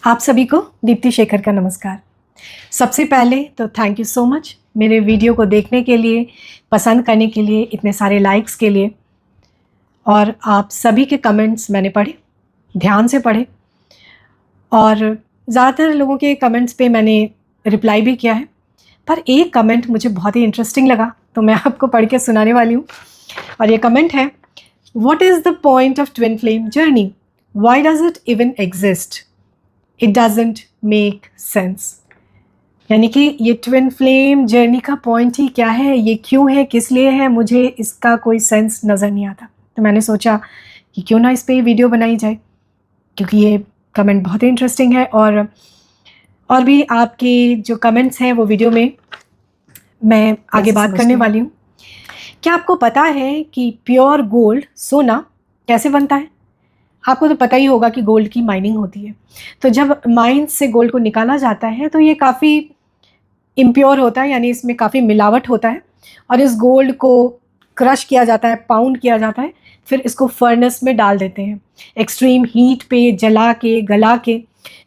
आप सभी को दीप्ति शेखर का नमस्कार। सबसे पहले तो थैंक यू सो मच मेरे वीडियो को देखने के लिए, पसंद करने के लिए, इतने सारे लाइक्स के लिए। और आप सभी के कमेंट्स मैंने पढ़े, ध्यान से पढ़े, और ज़्यादातर लोगों के कमेंट्स पे मैंने रिप्लाई भी किया है। पर एक कमेंट मुझे बहुत ही इंटरेस्टिंग लगा, तो मैं आपको पढ़ के सुनाने वाली हूँ। और ये कमेंट है, what is the point of twin flame journey? Why does it even exist? It doesn't make sense. यानी कि ये ट्विन फ्लेम जर्नी का पॉइंट ही क्या है, ये क्यों है, किस लिए है, मुझे इसका कोई सेंस नज़र नहीं आता। तो मैंने सोचा कि क्यों ना इस पे वीडियो बनाई जाए, क्योंकि ये कमेंट बहुत ही इंटरेस्टिंग है। और भी आपके जो कमेंट्स हैं वो वीडियो में मैं आगे बात करने वाली हूँ। क्या आपको पता है कि प्योर गोल्ड, सोना, कैसे बनता है? आपको तो पता ही होगा कि गोल्ड की माइनिंग होती है। तो जब माइन से गोल्ड को निकाला जाता है तो ये काफ़ी इम्प्योर होता है, यानी इसमें काफ़ी मिलावट होता है। और इस गोल्ड को क्रश किया जाता है, पाउंड किया जाता है, फिर इसको फर्नेस में डाल देते हैं, एक्सट्रीम हीट पे जला के, गला के।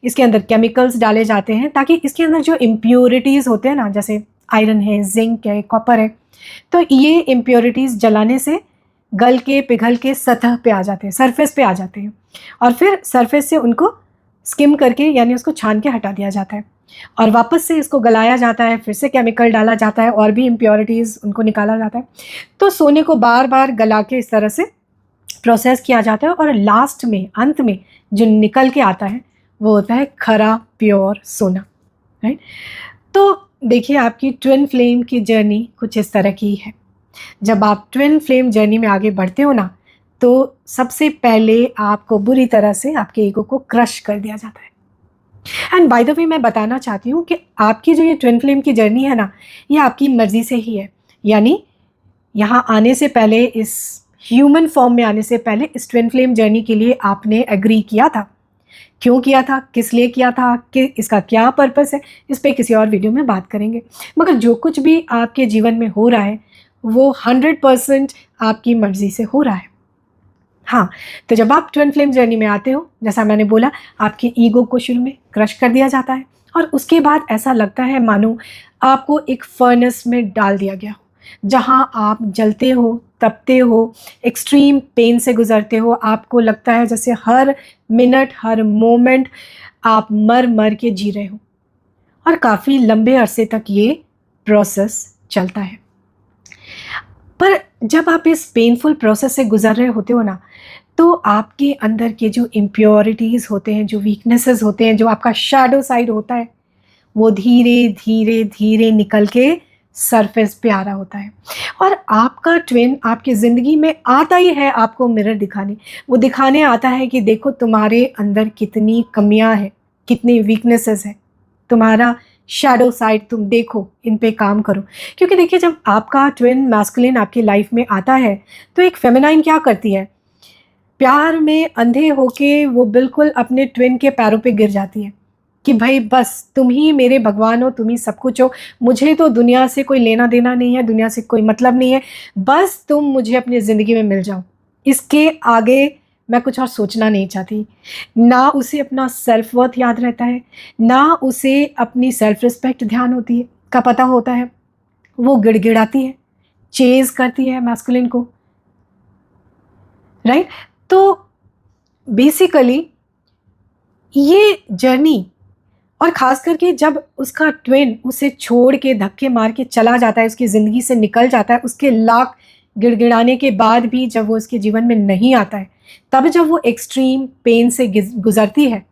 इसके अंदर केमिकल्स डाले जाते हैं ताकि इसके अंदर जो इम्प्योरिटीज़ होते हैं ना, जैसे आयरन है, जिंक है, कॉपर है, तो ये इम्प्योरिटीज़ जलाने से गल के, पिघल के सतह पे आ जाते हैं, सरफेस पे आ जाते हैं। और फिर सरफेस से उनको स्किम करके, यानी उसको छान के हटा दिया जाता है, और वापस से इसको गलाया जाता है, फिर से केमिकल डाला जाता है और भी इम्प्योरिटीज़ उनको निकाला जाता है। तो सोने को बार बार गला के इस तरह से प्रोसेस किया जाता है, और लास्ट में, अंत में जो निकल के आता है वो होता है खरा प्योर सोना, राइट। तो देखिए, आपकी ट्विन फ्लेम की जर्नी कुछ इस तरह की है। जब आप ट्विन फ्लेम जर्नी में आगे बढ़ते हो ना, तो सबसे पहले आपको बुरी तरह से आपके ईगो को क्रश कर दिया जाता है। एंड बाय द वे, मैं बताना चाहती हूँ कि आपकी जो ये ट्विन फ्लेम की जर्नी है ना, ये आपकी मर्जी से ही है। यानी यहाँ आने से पहले, इस ह्यूमन फॉर्म में आने से पहले, इस ट्विन फ्लेम जर्नी के लिए आपने एग्री किया था। क्यों किया था, किस लिए किया था, कि इसका क्या पर्पस है, इस पर किसी और वीडियो में बात करेंगे। मगर जो कुछ भी आपके जीवन में हो रहा है वो 100% आपकी मर्ज़ी से हो रहा है। हाँ, तो जब आप ट्विन फ्लेम जर्नी में आते हो, जैसा मैंने बोला, आपके ईगो को शुरू में क्रश कर दिया जाता है, और उसके बाद ऐसा लगता है मानो आपको एक फर्नेस में डाल दिया गया हो, जहाँ आप जलते हो, तपते हो, एक्सट्रीम पेन से गुजरते हो। आपको लगता है जैसे हर मिनट, हर मोमेंट आप मर मर के जी रहे हो, और काफ़ी लंबे अरसे तक ये प्रोसेस चलता है। पर जब आप इस पेनफुल प्रोसेस से गुजर रहे होते हो ना, तो आपके अंदर के जो इम्प्योरिटीज़ होते हैं, जो वीकनेसेस होते हैं, जो आपका शैडो साइड होता है, वो धीरे धीरे धीरे निकल के सरफेस पे आ रहा होता है। और आपका ट्विन आपकी ज़िंदगी में आता ही है आपको मिरर दिखाने। वो दिखाने आता है कि देखो तुम्हारे अंदर कितनी कमियां हैं, कितनी वीकनेसेस हैं, तुम्हारा शैडो साइड तुम देखो, इन पे काम करो। क्योंकि देखिए, जब आपका ट्विन मैस्कुलिन आपकी लाइफ में आता है तो एक फेमिनाइन क्या करती है, प्यार में अंधे होके वो बिल्कुल अपने ट्विन के पैरों पे गिर जाती है कि भाई बस तुम ही मेरे भगवान हो, तुम ही सब कुछ हो, मुझे तो दुनिया से कोई लेना देना नहीं है, दुनिया से कोई मतलब नहीं है, बस तुम मुझे अपनी ज़िंदगी में मिल जाओ। इसके आगे मैं कुछ और सोचना नहीं चाहती। ना उसे अपना सेल्फ वर्थ याद रहता है, ना उसे अपनी सेल्फ रिस्पेक्ट ध्यान होती है, का पता होता है। वो गिड़गिड़ाती है, चेज़ करती है मैस्कुलिन को, राइट। तो बेसिकली ये जर्नी, और ख़ास करके जब उसका ट्विन उसे छोड़ के, धक्के मार के चला जाता है, उसकी ज़िंदगी से निकल जाता है, उसके लाख गिड़गिड़ाने के बाद भी जब वो उसके जीवन में नहीं आता है, तब जब वो एक्सट्रीम पेन से गुज़रती है,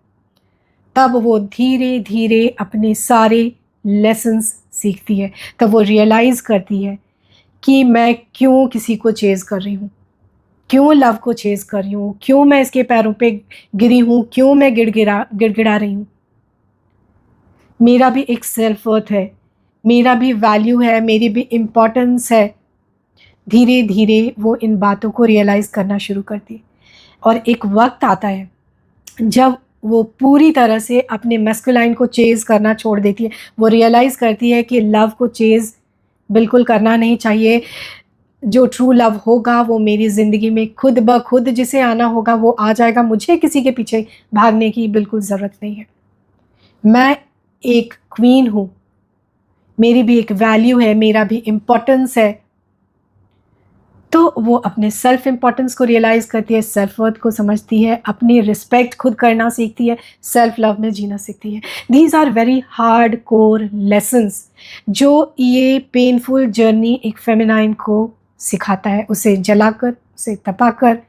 तब वो धीरे धीरे अपने सारे लेसन्स सीखती है। तब वो रियलाइज़ करती है कि मैं क्यों किसी को चेज़ कर रही हूँ, क्यों लव को चेज़ कर रही हूँ, क्यों मैं इसके पैरों पे गिरी हूँ, क्यों मैं गिड़गिड़ा रही हूँ। मेरा भी एक सेल्फ वर्थ है, मेरा भी वैल्यू है, मेरी भी इम्पोर्टेंस है। धीरे धीरे वो इन बातों को रियलाइज़ करना शुरू करती है, और एक वक्त आता है जब वो पूरी तरह से अपने मैस्कुलाइन को चेज़ करना छोड़ देती है। वो रियलाइज़ करती है कि लव को चेज़ बिल्कुल करना नहीं चाहिए। जो ट्रू लव होगा वो मेरी ज़िंदगी में खुद ब खुद जिसे आना होगा वो आ जाएगा, मुझे किसी के पीछे भागने की बिल्कुल ज़रूरत नहीं है। मैं एक क्वीन हूँ, मेरी भी एक वैल्यू है, मेरा भी इम्पोर्टेंस है, तो वो अपने सेल्फ इम्पोर्टेंस को रियलाइज़ करती है, सेल्फ वर्थ को समझती है, अपनी रिस्पेक्ट खुद करना सीखती है, सेल्फ लव में जीना सीखती है। These are very hard core lessons जो ये पेनफुल जर्नी एक फेमिनाइन को सिखाता है, उसे जलाकर, उसे तपाकर।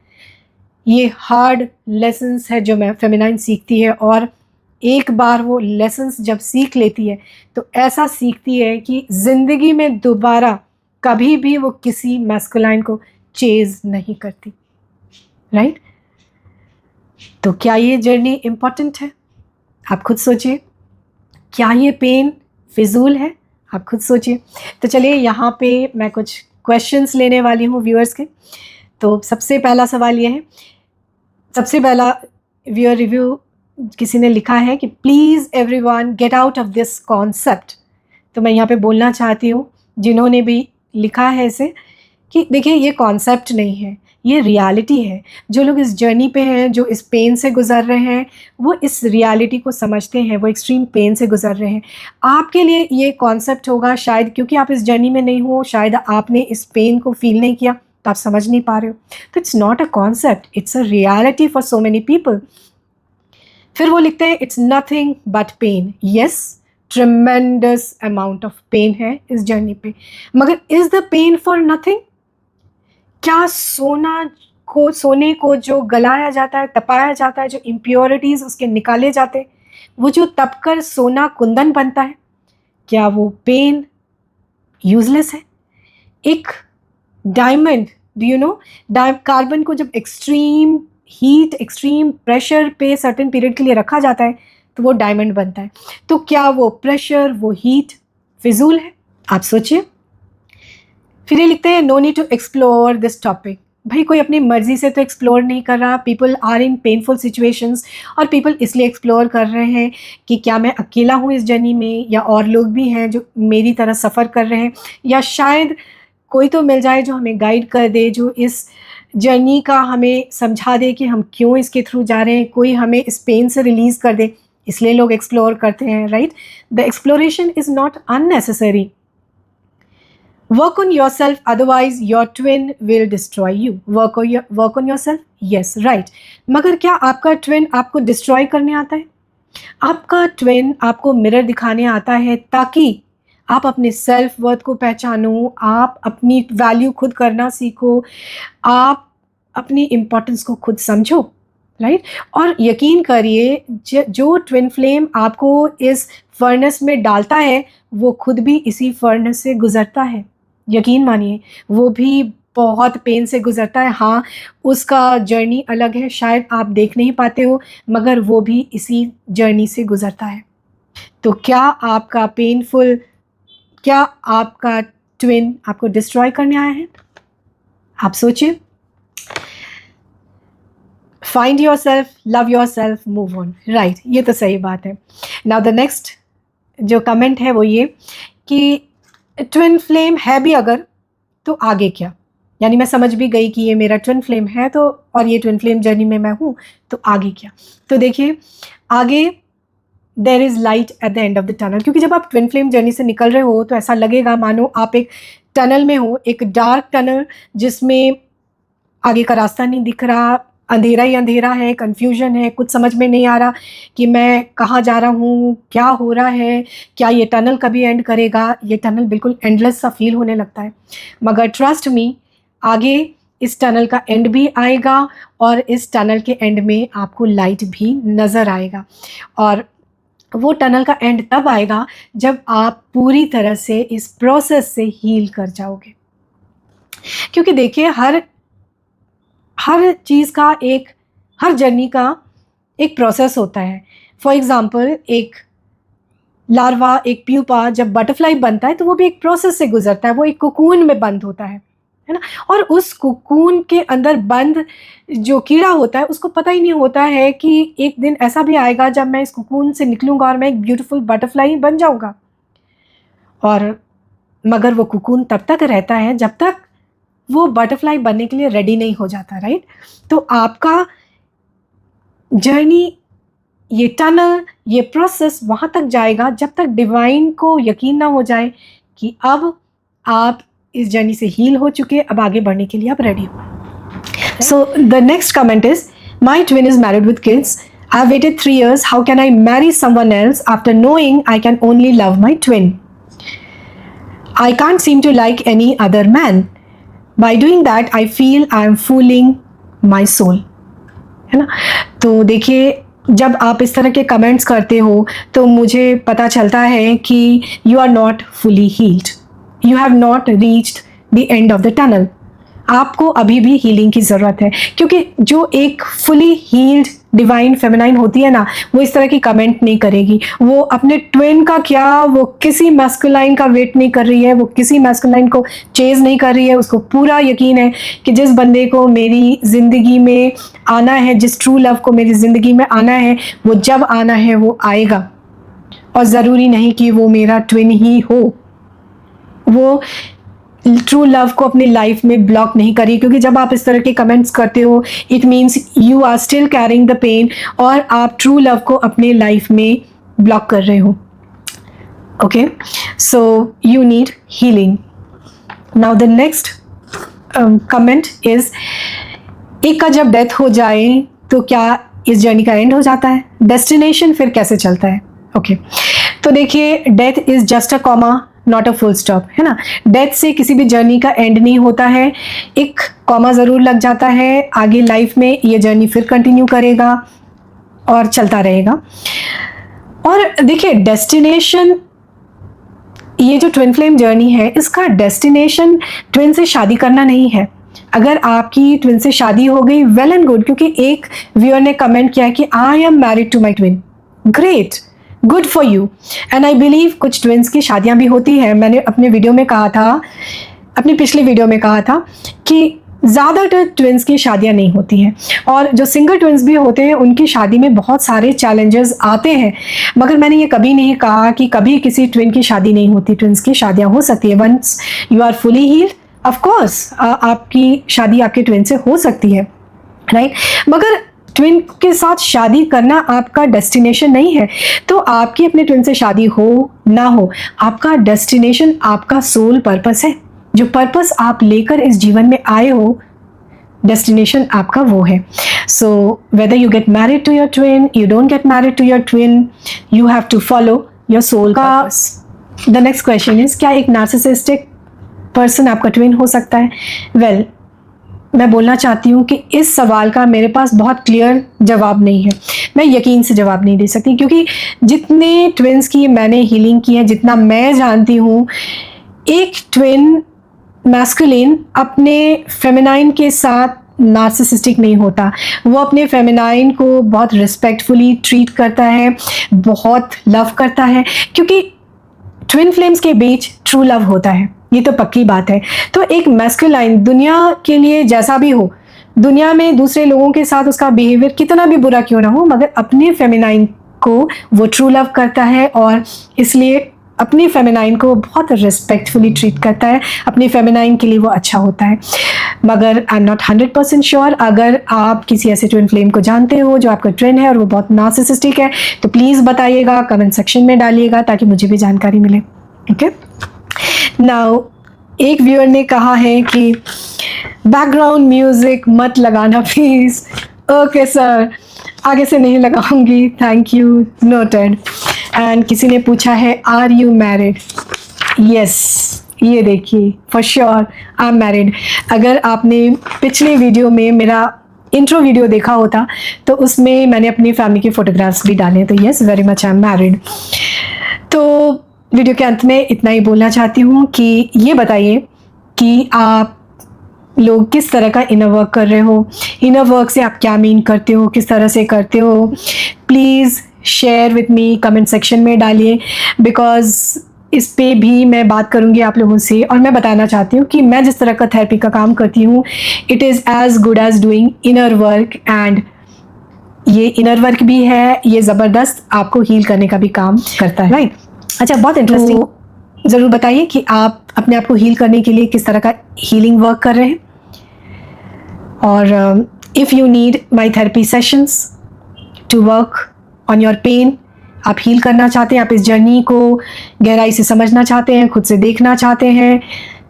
ये हार्ड लेसन्स है जो फेमिनाइन सीखती है, और एक बार वो लेसन्स जब सीख लेती है तो ऐसा सीखती है कि ज़िंदगी में दोबारा कभी भी वो किसी मैस्कुलाइन को चेज नहीं करती, राइट? तो क्या ये जर्नी इम्पॉर्टेंट है? आप खुद सोचिए। क्या ये पेन फिजूल है? आप खुद सोचिए। तो चलिए यहाँ पे मैं कुछ क्वेश्चंस लेने वाली हूँ व्यूअर्स के। तो सबसे पहला सवाल ये है, सबसे पहला व्यूअर रिव्यू किसी ने लिखा है कि please everyone get out of this concept. तो मैं यहाँ पे बोलना चाहती हूँ जिन्होंने भी लिखा है इसे, कि देखिए ये कॉन्सेप्ट नहीं है, ये रियलिटी है। जो लोग इस जर्नी पे हैं, जो इस पेन से गुजर रहे हैं, वो इस रियलिटी को समझते हैं, वो एक्सट्रीम पेन से गुजर रहे हैं। आपके लिए ये कॉन्सेप्ट होगा शायद क्योंकि आप इस जर्नी में नहीं हो, शायद आपने इस पेन को फील नहीं किया तो आप समझ नहीं पा रहे हो। तो it's not a concept, it's a reality for so many people. फिर वो लिखते हैं it's nothing but pain. Yes, tremendous amount of pain है इस जर्नी पे, मगर is the pain for nothing? क्या सोने को जो गलाया जाता है, तपाया जाता है, जो इम्प्योरिटीज उसके निकाले जाते हैं, वो जो तपकर सोना कुंदन बनता है, क्या वो पेन यूजलेस है? एक diamond, do you know, carbon को जब एक्सट्रीम हीट, एक्सट्रीम प्रेशर पे सर्टेन पीरियड के लिए रखा जाता है तो वो डायमंड बनता है। तो क्या वो प्रेशर, वो हीट फिजूल है? आप सोचिए। फिर ये लिखते हैं no need to explore this topic. भाई कोई अपनी मर्जी से तो एक्सप्लोर नहीं कर रहा, people are in painful situations, और पीपल इसलिए एक्सप्लोर कर रहे हैं कि क्या मैं अकेला हूँ इस जर्नी में, या और लोग भी हैं जो मेरी तरह सफ़र कर रहे हैं, या शायद कोई तो मिल जाए जो हमें गाइड कर दे, जो इस जर्नी का हमें समझा दे कि हम क्यों इसके थ्रू जा रहे हैं, कोई हमें इस पेन से रिलीज़ कर दे, इसलिए लोग एक्सप्लोर करते हैं, right? The exploration is not unnecessary. Work on yourself, otherwise your twin will destroy you. Work on yourself, yes, right. मगर क्या आपका ट्विन आपको डिस्ट्रॉय करने आता है? आपका ट्विन आपको मिरर दिखाने आता है ताकि आप अपने सेल्फ वर्थ को पहचानो, आप अपनी वैल्यू खुद करना सीखो, आप अपनी इम्पोर्टेंस को खुद समझो, राइट? और यकीन करिए जो ट्विन फ्लेम आपको इस फर्नेस में डालता है वो खुद भी इसी फर्नेस से गुजरता है। यकीन मानिए, वो भी बहुत पेन से गुजरता है। हाँ, उसका जर्नी अलग है, शायद आप देख नहीं पाते हो, मगर वो भी इसी जर्नी से गुजरता है। तो क्या आपका ट्विन आपको डिस्ट्रॉय करने आया है? आप सोचिए। Find your self, love your self, move on, right? ये तो सही बात है। नाउ द नेक्स्ट जो कमेंट है वो ये कि ट्विन फ्लेम है भी अगर तो आगे क्या? यानी मैं समझ भी गई कि ये मेरा ट्विन फ्लेम है तो, और ये ट्विन फ्लेम जर्नी में मैं हूँ, तो आगे क्या? तो देखिए, आगे there is light at the end of the tunnel. क्योंकि जब आप ट्विन फ्लेम जर्नी से निकल रहे हो तो ऐसा लगेगा मानो आप एक टनल में हो, एक डार्क टनल जिसमें आगे का रास्ता नहीं दिख रहा, अंधेरा ही अंधेरा है, कन्फ्यूजन है, कुछ समझ में नहीं आ रहा कि मैं कहाँ जा रहा हूँ, क्या हो रहा है, क्या ये टनल कभी एंड करेगा? ये टनल बिल्कुल एंडलेस सा फील होने लगता है। मगर ट्रस्ट मी, आगे इस टनल का एंड भी आएगा और इस टनल के एंड में आपको लाइट भी नज़र आएगा। और वो टनल का एंड तब आएगा जब आप पूरी तरह से इस प्रोसेस से हील कर जाओगे। क्योंकि देखिए, हर चीज़ का हर जर्नी का एक प्रोसेस होता है। फॉर एग्ज़ाम्पल, एक लार्वा, एक प्यूपा जब बटरफ्लाई बनता है तो वो भी एक प्रोसेस से गुजरता है, वो एक कोकून में बंद होता है ना? और उस कोकून के अंदर बंद जो कीड़ा होता है उसको पता ही नहीं होता है कि एक दिन ऐसा भी आएगा जब मैं इस कोकून से निकलूँगा और मैं एक ब्यूटीफुल बटरफ्लाई बन जाऊँगा। और मगर वो कोकून तब तक रहता है जब तक वो बटरफ्लाई बनने के लिए रेडी नहीं हो जाता, राइट? तो आपका जर्नी ये टनल, ये प्रोसेस वहाँ तक जाएगा जब तक डिवाइन को यकीन ना हो जाए कि अब आप इस जर्नी से हील हो चुके, अब आगे बढ़ने के लिए आप रेडी हो। So the next comment is, my twin is married with kids, I have waited 3 years, how can I marry someone else after knowing I can only love my twin? I can't seem to like any other man. By doing that, I feel I am fooling my soul. है ना? तो देखिए, जब आप इस तरह के comments करते हो तो मुझे पता चलता है कि you are not fully healed. You have not reached the end of the tunnel. आपको अभी भी हीलिंग की ज़रूरत है, क्योंकि जो एक फुली हील्ड डिवाइन फेमिनाइन होती है ना, वो इस तरह की कमेंट नहीं करेगी। वो अपने ट्विन का क्या, वो किसी मैस्कुलाइन का वेट नहीं कर रही है, वो किसी मैस्कुलाइन को चेज नहीं कर रही है। उसको पूरा यकीन है कि जिस बंदे को मेरी ज़िंदगी में आना है, जिस ट्रू लव को मेरी ज़िंदगी में आना है, वो जब आना है वो आएगा, और ज़रूरी नहीं कि वो मेरा ट्विन ही हो। वो ट्रू लव को अपनी लाइफ में ब्लॉक नहीं करी, क्योंकि जब आप इस तरह के कमेंट्स करते हो it means you are still carrying the pain, और आप ट्रू लव को अपने लाइफ में ब्लॉक कर रहे हो। Okay, so you need healing. Now the next comment is, एक का जब डेथ हो जाए तो क्या इस जर्नी का एंड हो जाता है? डेस्टिनेशन फिर कैसे चलता है? ओके, तो देखिए, death is just a comma, not a full stop, है ना। डेथ से किसी भी जर्नी का एंड नहीं होता है, एक कॉमा ज़रूर लग जाता है। आगे लाइफ में ये जर्नी फिर कंटिन्यू करेगा और चलता रहेगा। और देखिए, डेस्टिनेशन, ये जो ट्विन फ्लेम जर्नी है, इसका डेस्टिनेशन ट्विन से शादी करना नहीं है। अगर आपकी ट्विन से शादी हो गई, वेल एंड गुड, क्योंकि एक व्यूअर ने कमेंट किया कि I am married to my twin, great, good for you. And I believe कुछ ट्विन्स की शादियां भी होती हैं। मैंने अपने वीडियो में कहा था, अपने पिछले वीडियो में कहा था कि ज़्यादातर ट्विन्स की शादियां नहीं होती हैं, और जो सिंगल ट्विन्स भी होते हैं उनकी शादी में बहुत सारे चैलेंजेस आते हैं। मगर मैंने ये कभी नहीं कहा कि कभी किसी ट्विन की शादी नहीं होती। ट्विन्स की शादियां हो सकती है। Once you are fully healed, of course आपकी शादी आपके ट्विन से हो सकती है, राइट। मगर ट्विन के साथ शादी करना आपका डेस्टिनेशन नहीं है। तो आपकी अपने ट्विन से शादी हो ना हो, आपका डेस्टिनेशन आपका सोल पर्पस है। जो पर्पस आप लेकर इस जीवन में आए हो, डेस्टिनेशन आपका वो है। So whether you get married to your twin, you don't get married to your twin, you have to follow your soul purpose. The next question is, क्या एक नार्सिसिस्टिक पर्सन आपका ट्विन हो सकता है? वेल, मैं बोलना चाहती हूँ कि इस सवाल का मेरे पास बहुत क्लियर जवाब नहीं है। मैं यकीन से जवाब नहीं दे सकती, क्योंकि जितने ट्विन्स की मैंने हीलिंग की है, जितना मैं जानती हूँ, एक ट्विन मैस्कुलिन अपने फेमिनाइन के साथ नार्सिसिस्टिक नहीं होता। वो अपने फेमिनाइन को बहुत रिस्पेक्टफुली ट्रीट करता है, बहुत लव करता है, क्योंकि ट्विन फ्लेम्स के बीच ट्रू लव होता है, ये तो पक्की बात है। तो एक मैस्कुलाइन दुनिया के लिए जैसा भी हो, दुनिया में दूसरे लोगों के साथ उसका बिहेवियर कितना भी बुरा क्यों ना हो, मगर अपने फेमिनाइन को वो ट्रू लव करता है, और इसलिए अपनी फेमिनाइन को बहुत रिस्पेक्टफुली ट्रीट करता है। अपनी फेमिनाइन के लिए वो अच्छा होता है। मगर आई एम नॉट 100% श्योर। अगर आप किसी ऐसे ट्विन फ्लेम को जानते हो जो आपका ट्विन है और वो बहुत नार्सिसिस्टिक है, तो प्लीज़ बताइएगा, कमेंट सेक्शन में डालिएगा, ताकि मुझे भी जानकारी मिले। ओके, नाउ एक व्यूअर ने कहा है कि बैकग्राउंड म्यूजिक मत लगाना प्लीज़। ओके सर, आगे से नहीं लगाऊंगी, थैंक यू, नोटेड। एंड किसी ने पूछा है, आर यू मैरिड? यस, ये देखिए, for sure I am married. अगर आपने पिछले वीडियो में मेरा इंट्रो वीडियो देखा होता तो उसमें मैंने अपनी फैमिली के फोटोग्राफ्स भी डाले, तो yes, very much I am married. तो वीडियो के अंत में इतना ही बोलना चाहती हूँ कि ये बताइए कि आप लोग किस तरह का इनर वर्क कर रहे हो। इनर वर्क से आप क्या मीन करते हो, किस तरह से करते हो, please share with me, comment section में डालिए, बिकॉज़ इस पे भी मैं बात करूँगी आप लोगों से। और मैं बताना चाहती हूँ कि मैं जिस तरह का थेरेपी का काम करती हूँ, it is as good as doing inner work, and ये इनर वर्क भी है, ये ज़बरदस्त आपको हील करने का भी काम करता है, राइट। अच्छा, बहुत इंटरेस्टिंग। ज़रूर बताइए कि आप अपने आप को हील करने के लिए किस तरह का हीलिंग वर्क कर रहे हैं। और if you need my therapy sessions to work on your pain, आप हील करना चाहते हैं, आप इस जर्नी को गहराई से समझना चाहते हैं, खुद से देखना चाहते हैं,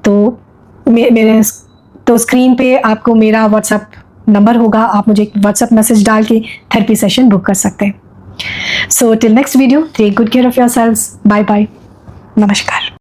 तो मेरे तो स्क्रीन पे आपको मेरा व्हाट्सअप नंबर होगा, आप मुझे व्हाट्सअप मैसेज डाल के थेरेपी सेशन बुक कर सकते हैं। So till next video, take good care of yourselves, bye bye, नमस्कार।